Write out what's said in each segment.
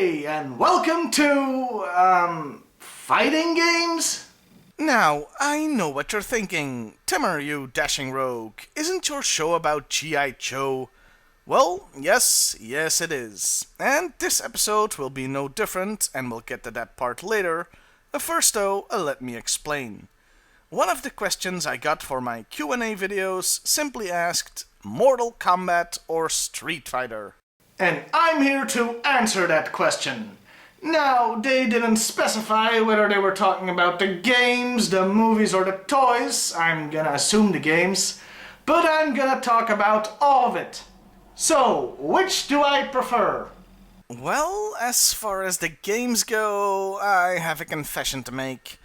Hey, and welcome to, fighting games? Now, I know what you're thinking. Timur, you dashing rogue. Isn't your show about G.I. Joe? Well, yes it is. And this episode will be no different, and we'll get to that part later. First though, let me explain. One of the questions I got for my Q&A videos simply asked, Mortal Kombat or Street Fighter? And I'm here to answer that question. Now, they didn't specify whether they were talking about the games, the movies, or the toys. I'm gonna assume the games. But I'm gonna talk about all of it. So, which do I prefer? Well, as far as the games go, I have a confession to make.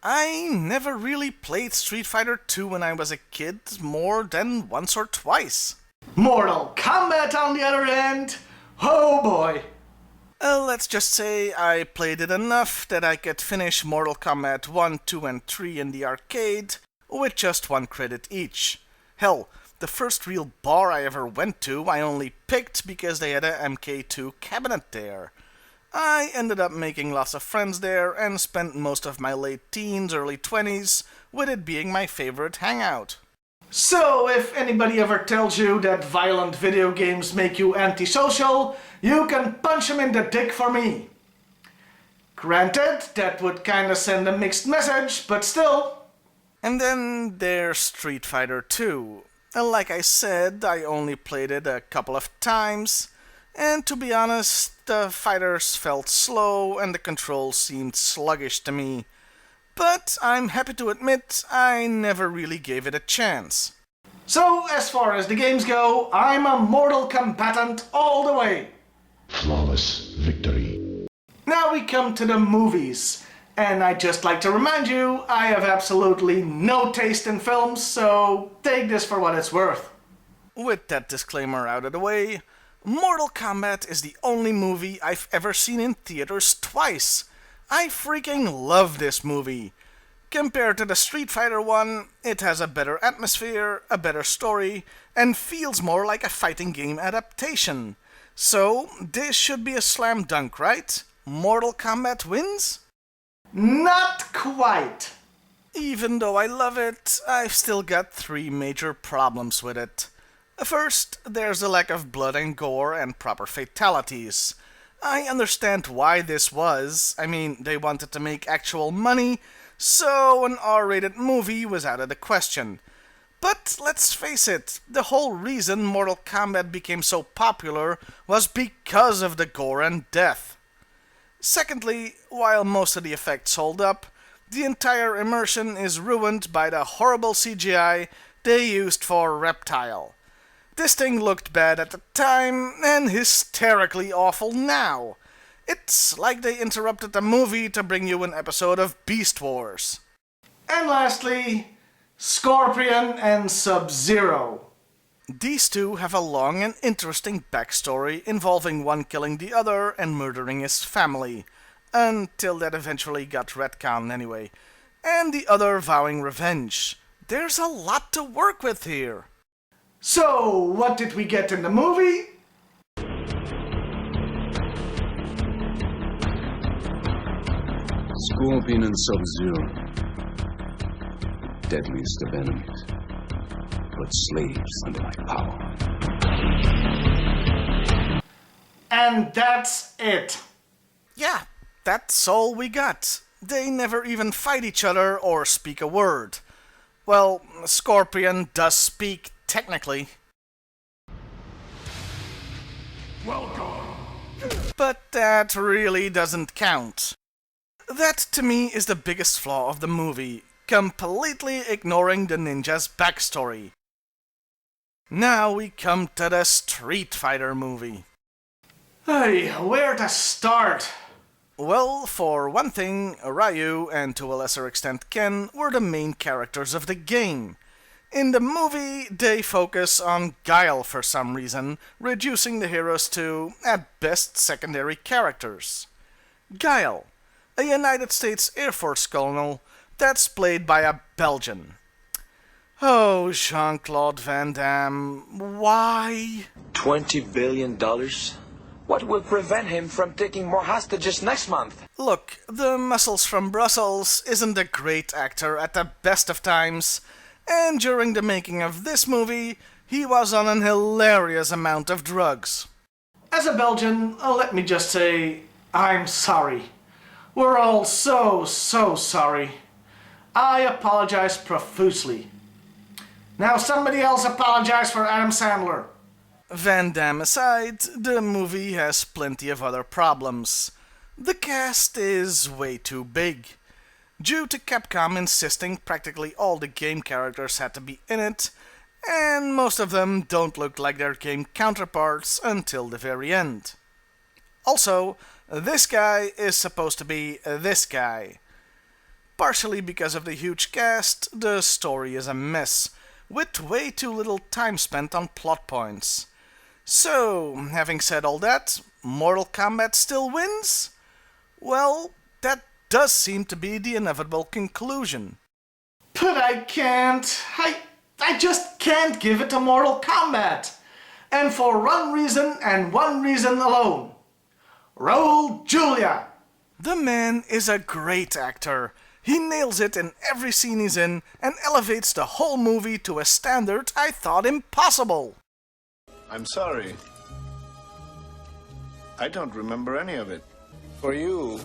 I never really played Street Fighter 2 when I was a kid more than once or twice. Mortal Kombat on the other hand? Oh boy! Let's just say I played it enough that I could finish Mortal Kombat 1, 2, and 3 in the arcade with just 1 credit each. Hell, the first real bar I ever went to I only picked because they had a MK2 cabinet there. I ended up making lots of friends there and spent most of my late teens, early 20s with it being my favorite hangout. So, if anybody ever tells you that violent video games make you antisocial, you can punch him in the dick for me. Granted, that would kinda send a mixed message, but still. And then there's Street Fighter 2. Like I said, I only played it a couple of times, and to be honest, the fighters felt slow and the controls seemed sluggish to me. But I'm happy to admit I never really gave it a chance. So, as far as the games go, I'm a Mortal Kombatant all the way. Flawless victory. Now we come to the movies. And I'd just like to remind you, I have absolutely no taste in films, so take this for what it's worth. With that disclaimer out of the way, Mortal Kombat is the only movie I've ever seen in theaters twice. I freaking love this movie. Compared to the Street Fighter one, it has a better atmosphere, a better story, and feels more like a fighting game adaptation. So, this should be a slam dunk, right? Mortal Kombat wins? Not quite. Even though I love it, I've still got 3 major problems with it. First, there's a lack of blood and gore and proper fatalities. I understand why this was. I mean, they wanted to make actual money, so an R-rated movie was out of the question. But let's face it, the whole reason Mortal Kombat became so popular was because of the gore and death. Secondly, while most of the effects hold up, the entire immersion is ruined by the horrible CGI they used for Reptile. This thing looked bad at the time, and hysterically awful now. It's like they interrupted the movie to bring you an episode of Beast Wars. And lastly, Scorpion and Sub-Zero. These two have a long and interesting backstory involving one killing the other and murdering his family, until that eventually got retconned anyway, and the other vowing revenge. There's a lot to work with here. So, what did we get in the movie? Scorpion and Sub-Zero. The deadliest of enemies, but slaves under my power. And that's it. Yeah, that's all we got. They never even fight each other or speak a word. Well, Scorpion does speak, technically. Welcome. But that really doesn't count. That, to me, is the biggest flaw of the movie, completely ignoring the ninja's backstory. Now we come to the Street Fighter movie. Hey, where to start? Well, for one thing, Ryu, and to a lesser extent Ken, were the main characters of the game. In the movie, they focus on Guile for some reason, reducing the heroes to, at best, secondary characters. Guile, a United States Air Force colonel that's played by a Belgian. Oh, Jean-Claude Van Damme, why? $20 billion? What will prevent him from taking more hostages next month? Look, the Muscles from Brussels isn't a great actor at the best of times, and during the making of this movie, he was on an hilarious amount of drugs. As a Belgian, let me just say, I'm sorry. We're all so sorry. I apologize profusely. Now somebody else apologize for Adam Sandler. Van Damme aside, the movie has plenty of other problems. The cast is way too big. Due to Capcom insisting practically all the game characters had to be in it, and most of them don't look like their game counterparts until the very end. Also, this guy is supposed to be this guy. Partially because of the huge cast, the story is a mess, with way too little time spent on plot points. So, having said all that, Mortal Kombat still wins? Well, that does seem to be the inevitable conclusion. But I can't. I just can't give it to Mortal Kombat. And for one reason and one reason alone. Raul Julia. The man is a great actor. He nails it in every scene he's in and elevates the whole movie to a standard I thought impossible. I'm sorry. I don't remember any of it. For you,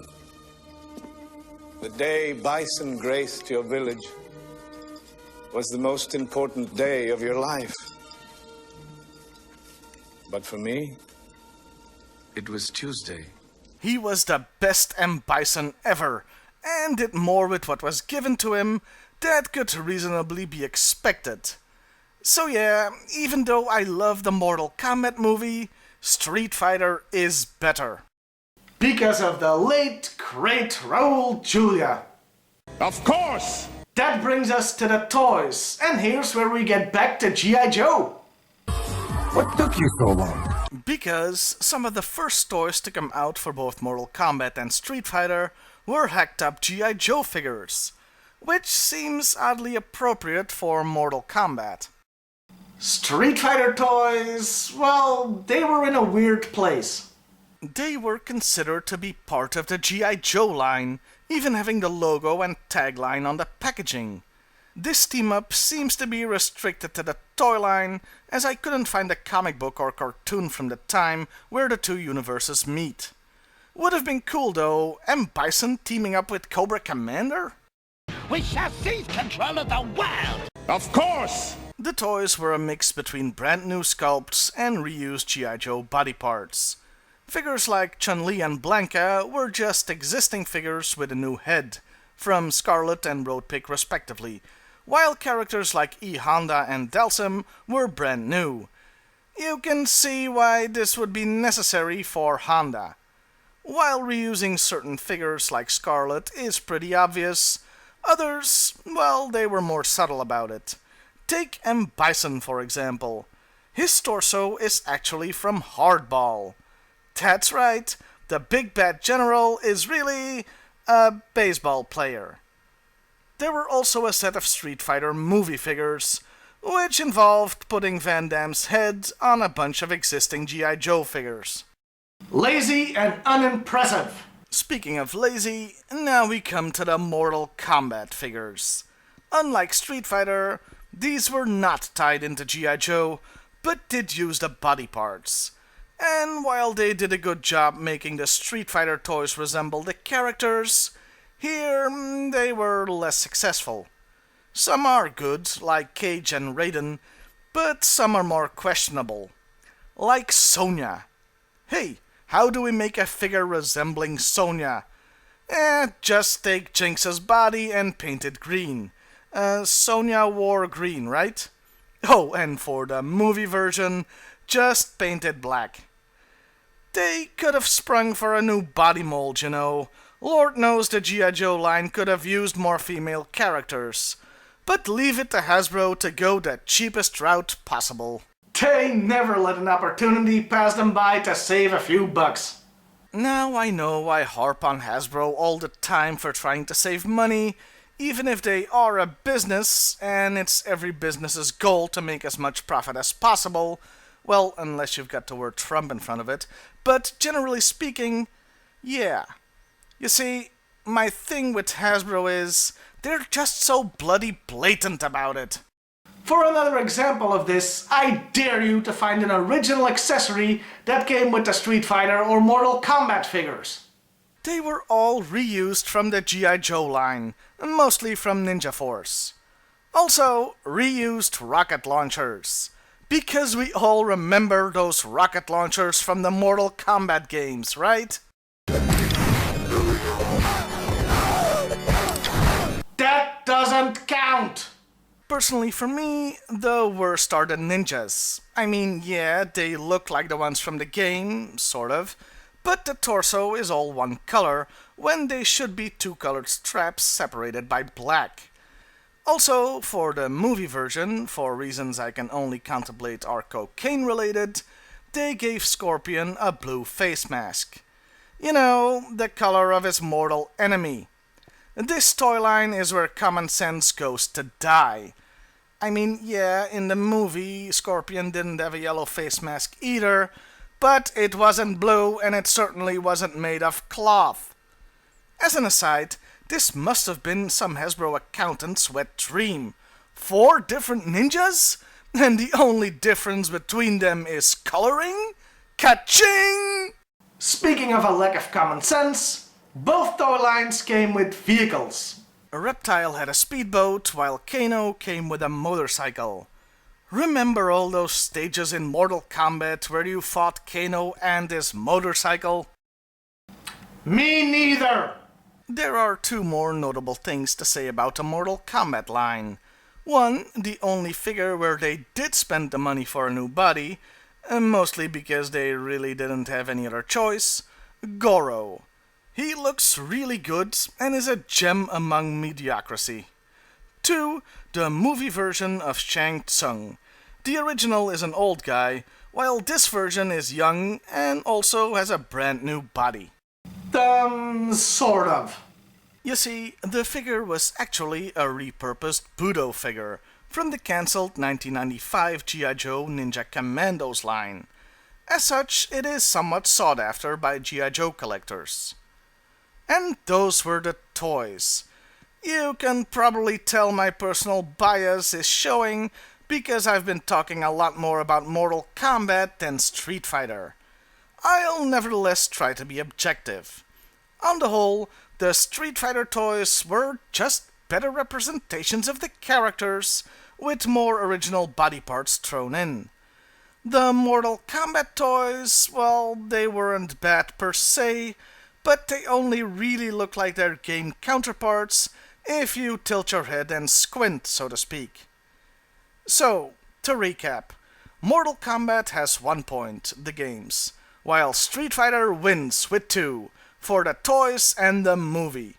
the day Bison graced your village was the most important day of your life. But for me, it was Tuesday. He was the best M. Bison ever, and did more with what was given to him that could reasonably be expected. So yeah, even though I love the Mortal Kombat movie, Street Fighter is better. Because of the late, great Raul Julia. Of course! That brings us to the toys, and here's where we get back to G.I. Joe. What took you so long? Because some of the first toys to come out for both Mortal Kombat and Street Fighter were hacked up G.I. Joe figures, which seems oddly appropriate for Mortal Kombat. Street Fighter toys, well, they were in a weird place. They were considered to be part of the G.I. Joe line, even having the logo and tagline on the packaging. This team-up seems to be restricted to the toy line, as I couldn't find a comic book or cartoon from the time where the two universes meet. Would have been cool though, M. Bison teaming up with Cobra Commander? We shall seize control of the world! Of course! The toys were a mix between brand new sculpts and reused G.I. Joe body parts. Figures like Chun-Li and Blanka were just existing figures with a new head, from Scarlet and Roadpig respectively, while characters like E. Honda and Dhalsim were brand new. You can see why this would be necessary for Honda. While reusing certain figures like Scarlet is pretty obvious, others, well, they were more subtle about it. Take M. Bison, for example. His torso is actually from Hardball. That's right, the big bad general is really a baseball player. There were also a set of Street Fighter movie figures, which involved putting Van Damme's head on a bunch of existing G.I. Joe figures. Lazy and unimpressive. Speaking of lazy, now we come to the Mortal Kombat figures. Unlike Street Fighter, these were not tied into G.I. Joe, but did use the body parts. And while they did a good job making the Street Fighter toys resemble the characters, here they were less successful. Some are good, like Cage and Raiden, but some are more questionable. Like Sonya. Hey, how do we make a figure resembling Sonya? Just take Jinx's body and paint it green. Sonya wore green, right? Oh, and for the movie version, just paint it black. They could have sprung for a new body mold, you know. Lord knows the G.I. Joe line could have used more female characters. But leave it to Hasbro to go the cheapest route possible. They never let an opportunity pass them by to save a few bucks. Now I know I harp on Hasbro all the time for trying to save money, even if they are a business, and it's every business's goal to make as much profit as possible. Well, unless you've got the word Trump in front of it. But generally speaking, yeah. You see, my thing with Hasbro is they're just so bloody blatant about it. For another example of this, I dare you to find an original accessory that came with the Street Fighter or Mortal Kombat figures. They were all reused from the G.I.Joe line, mostly from Ninja Force. Also, reused rocket launchers, because we all remember those rocket launchers from the Mortal Kombat games, right? That doesn't count! Personally, for me, the worst are the ninjas. I mean, yeah, they look like the ones from the game, sort of, but the torso is all one color, when they should be two colored straps separated by black. Also, for the movie version, for reasons I can only contemplate are cocaine related, they gave Scorpion a blue face mask. You know, the color of his mortal enemy. This toy line is where common sense goes to die. I mean, yeah, in the movie, Scorpion didn't have a yellow face mask either, but it wasn't blue and it certainly wasn't made of cloth. As an aside, this must have been some Hasbro accountant's wet dream. 4 different ninjas? And the only difference between them is coloring? Ka-ching! Speaking of a lack of common sense, both toy lines came with vehicles. Reptile had a speedboat, while Kano came with a motorcycle. Remember all those stages in Mortal Kombat where you fought Kano and his motorcycle? Me neither! There are 2 more notable things to say about the Mortal Kombat line. One, the only figure where they did spend the money for a new body, mostly because they really didn't have any other choice, Goro. He looks really good and is a gem among mediocrity. 2, the movie version of Shang Tsung. The original is an old guy, while this version is young and also has a brand new body. Sort of. You see, the figure was actually a repurposed Budo figure from the cancelled 1995 G.I.Joe Ninja Commandos line. As such, it is somewhat sought after by G.I.Joe collectors. And those were the toys. You can probably tell my personal bias is showing because I've been talking a lot more about Mortal Kombat than Street Fighter. I'll nevertheless try to be objective. On the whole, the Street Fighter toys were just better representations of the characters, with more original body parts thrown in. The Mortal Kombat toys, well, they weren't bad per se, but they only really look like their game counterparts if you tilt your head and squint, so to speak. So, to recap, Mortal Kombat has 1 point, the games, while Street Fighter wins with 2, for the toys and the movie.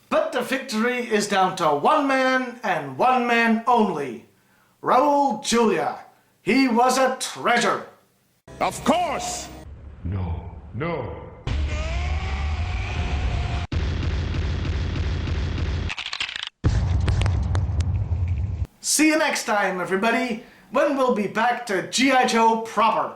But the victory is down to one man and one man only. Raul Julia. He was a treasure. Of course! No, no. See you next time, everybody, when we'll be back to G.I. Joe proper.